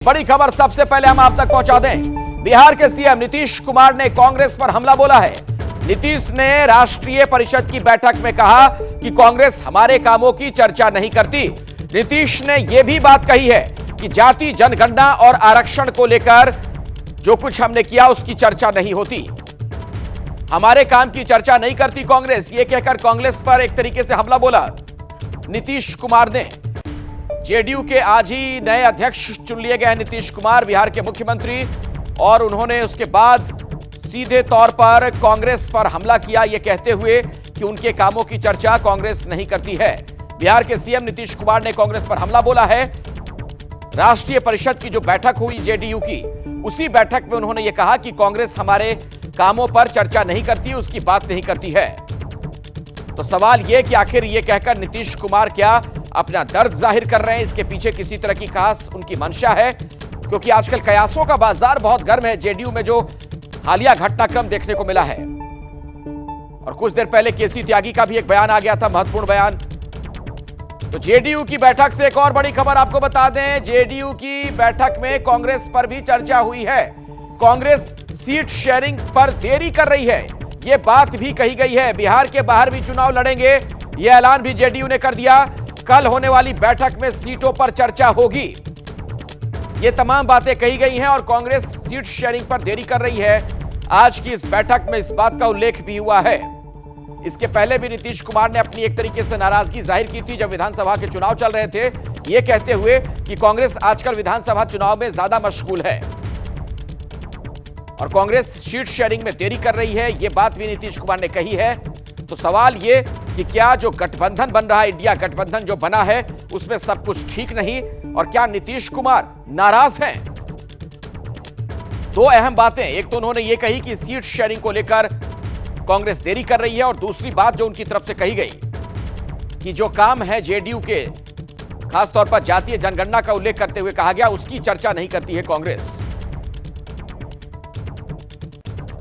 बड़ी खबर सबसे पहले हम आप तक पहुंचा दें। बिहार के सीएम नीतीश कुमार ने कांग्रेस पर हमला बोला है। नीतीश ने राष्ट्रीय परिषद की बैठक में कहा कि कांग्रेस हमारे कामों की चर्चा नहीं करती। नीतीश ने यह भी बात कही है कि जाति जनगणना और आरक्षण को लेकर जो कुछ हमने किया उसकी चर्चा नहीं होती। हमारे काम की चर्चा नहीं करती कांग्रेस, यह कहकर कांग्रेस पर एक तरीके से हमला बोला नीतीश कुमार ने। जेडीयू के आज ही नए अध्यक्ष चुन लिए गए हैं नीतीश कुमार, बिहार के मुख्यमंत्री, और उन्होंने उसके बाद सीधे तौर पर कांग्रेस पर हमला किया, यह कहते हुए कि उनके कामों की चर्चा कांग्रेस नहीं करती है। बिहार के सीएम नीतीश कुमार ने कांग्रेस पर हमला बोला है। राष्ट्रीय परिषद की जो बैठक हुई जेडीयू की, उसी बैठक में उन्होंने यह कहा कि कांग्रेस हमारे कामों पर चर्चा नहीं करती, उसकी बात नहीं करती है। तो सवाल यह कि आखिर यह कहकर नीतीश कुमार क्या अपना दर्द जाहिर कर रहे हैं? इसके पीछे किसी तरह की खास उनकी मंशा है? क्योंकि आजकल कयासों का बाजार बहुत गर्म है। जेडीयू में जो हालिया घटनाक्रम देखने को मिला है, और कुछ देर पहले केसी त्यागी का भी एक बयान आ गया था, महत्वपूर्ण बयान। तो जेडीयू की बैठक से एक और बड़ी खबर आपको बता दें। जेडीयू की बैठक में कांग्रेस पर भी चर्चा हुई है। कांग्रेस सीट शेयरिंग पर देरी कर रही है, यह बात भी कही गई है। बिहार के बाहर भी चुनाव लड़ेंगे, यह ऐलान भी जेडीयू ने कर दिया। कल होने वाली बैठक में सीटों पर चर्चा होगी, ये तमाम बातें कही गई हैं। और कांग्रेस सीट शेयरिंग पर देरी कर रही है। आज की इस बैठक में इस बात का उल्लेख भी हुआ है। इसके पहले भी नीतीश कुमार ने अपनी एक तरीके से नाराजगी जाहिर की थी जब विधानसभा के चुनाव चल रहे थे, यह कहते हुए कि कांग्रेस आजकल विधानसभा चुनाव में ज्यादा मशगूल है और कांग्रेस सीट शेयरिंग में देरी कर रही है, यह बात भी नीतीश कुमार ने कही है। तो सवाल यह कि क्या जो गठबंधन बन रहा है, इंडिया गठबंधन जो बना है, उसमें सब कुछ ठीक नहीं, और क्या नीतीश कुमार नाराज हैं? दो अहम बातें, एक तो उन्होंने यह कही कि सीट शेयरिंग को लेकर कांग्रेस देरी कर रही है, और दूसरी बात जो उनकी तरफ से कही गई कि जो काम है जेडीयू के, खासतौर पर जातीय जनगणना का उल्लेख करते हुए कहा गया, उसकी चर्चा नहीं करती है कांग्रेस।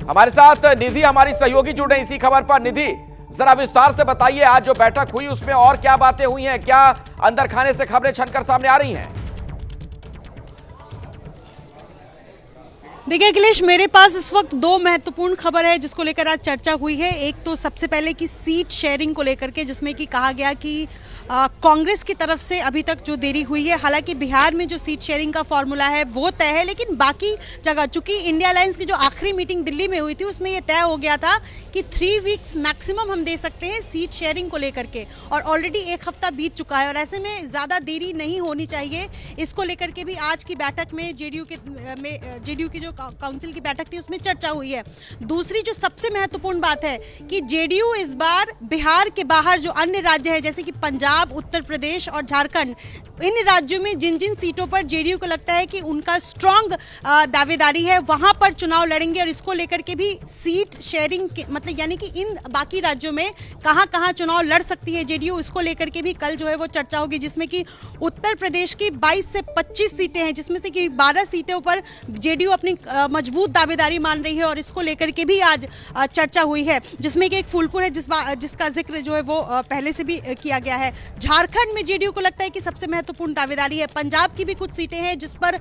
हमारे साथ निधि हमारी सहयोगी जुड़े इसी खबर पर। निधि, जरा विस्तार से बताइए, आज जो बैठक हुई उसमें और क्या बातें हुई हैं? क्या अंदर खाने से खबरें छनकर सामने आ रही हैं? देखिए अखिलेश, मेरे पास इस वक्त दो महत्वपूर्ण खबर है जिसको लेकर आज चर्चा हुई है। एक तो सबसे पहले की सीट शेयरिंग को लेकर के, जिसमें कि कहा गया कि कांग्रेस की तरफ से अभी तक जो देरी हुई है, हालांकि बिहार में जो सीट शेयरिंग का फॉर्मूला है वो तय है, लेकिन बाकी जगह, चूंकि इंडिया अलायंस की जो आखिरी मीटिंग दिल्ली में हुई थी उसमें ये तय हो गया था कि 3 वीक्स मैक्सिमम हम दे सकते हैं सीट शेयरिंग को लेकर के, और ऑलरेडी 1 हफ्ता बीत चुका है और ऐसे में ज़्यादा देरी नहीं होनी चाहिए। इसको लेकर के भी आज की बैठक में जेडीयू की जो काउंसिल की बैठक थी उसमें चर्चा हुई है। दूसरी जो सबसे महत्वपूर्ण बात है कि जेडीयू इस बार बिहार के बाहर जो अन्य राज्य है, जैसे कि पंजाब, उत्तर प्रदेश और झारखंड, इन राज्यों में जिन जिन सीटों पर जेडीयू को लगता है कि उनका स्ट्रांग दावेदारी है, वहां पर चुनाव लड़ेंगे। और इसको लेकर के भी सीट शेयरिंग मतलब यानी कि इन बाकी राज्यों में कहां-कहां चुनाव लड़ सकती है जेडीयू, इसको लेकर के भी कल जो है वो चर्चा होगी, जिसमें कि उत्तर प्रदेश की 22 से 25 सीटें हैं, जिसमें से कि 12 सीटों पर जेडीयू अपनी मजबूत दावेदारी मान रही है, और इसको लेकर के भी आज चर्चा हुई है, जिसमें कि एक फूलपुर है जिसका जिक्र जो है वो पहले से भी किया गया है। झारखंड में जेडीयू को लगता है कि सबसे महत्वपूर्ण दावेदारी है। पंजाब की भी कुछ सीटें हैं जिस पर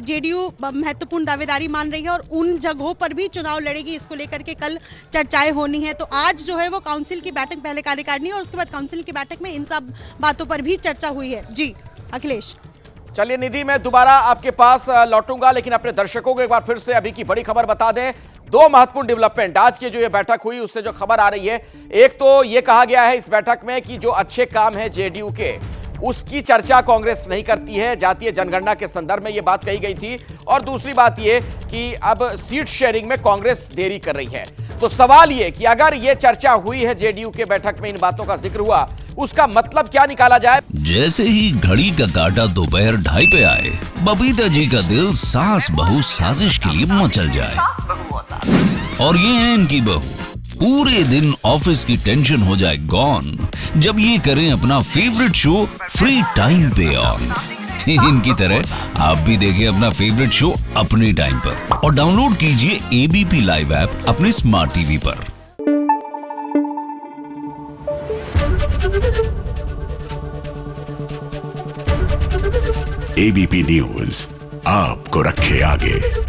जेडीयू महत्वपूर्ण दावेदारी मान रही है, और उन जगहों पर भी चुनाव लड़ेगी। इसको लेकर के कल चर्चाएं होनी है। तो आज जो है वो काउंसिल की बैठक, पहले कार्यकारिणी और उसके बाद काउंसिल की बैठक में इन सब बातों पर भी चर्चा हुई है। जी अखिलेश। चलिए निधि, मैं दोबारा आपके पास लौटूंगा, लेकिन अपने दर्शकों को एक बार फिर से अभी की बड़ी खबर बता दें। दो महत्वपूर्ण डेवलपमेंट आज की जो ये बैठक हुई उससे जो खबर आ रही है, एक तो ये कहा गया है इस बैठक में कि जो अच्छे काम है जेडीयू के, उसकी चर्चा कांग्रेस नहीं करती है, जातीय जनगणना के संदर्भ में ये बात कही गई थी। और दूसरी बात ये कि अब सीट शेयरिंग में कांग्रेस देरी कर रही है। तो सवाल ये कि अगर ये चर्चा हुई है जेडीयू के बैठक में, इन बातों का जिक्र हुआ, उसका मतलब क्या निकाला जाए? जैसे ही घड़ी का काटा दोपहर 2:30 पे आए, बबीता जी का दिल सास बहू साजिश के लिए मचल जाए। और ये है इनकी बहू, पूरे दिन ऑफिस की टेंशन हो जाए गॉन जब ये करें अपना फेवरेट शो फ्री टाइम पे ऑन। इनकी तरह आप भी देखिए अपना फेवरेट शो अपने टाइम पर, और डाउनलोड कीजिए एबीपी लाइव ऐप अपने स्मार्ट टीवी पर। एबीपी न्यूज आपको रखे आगे।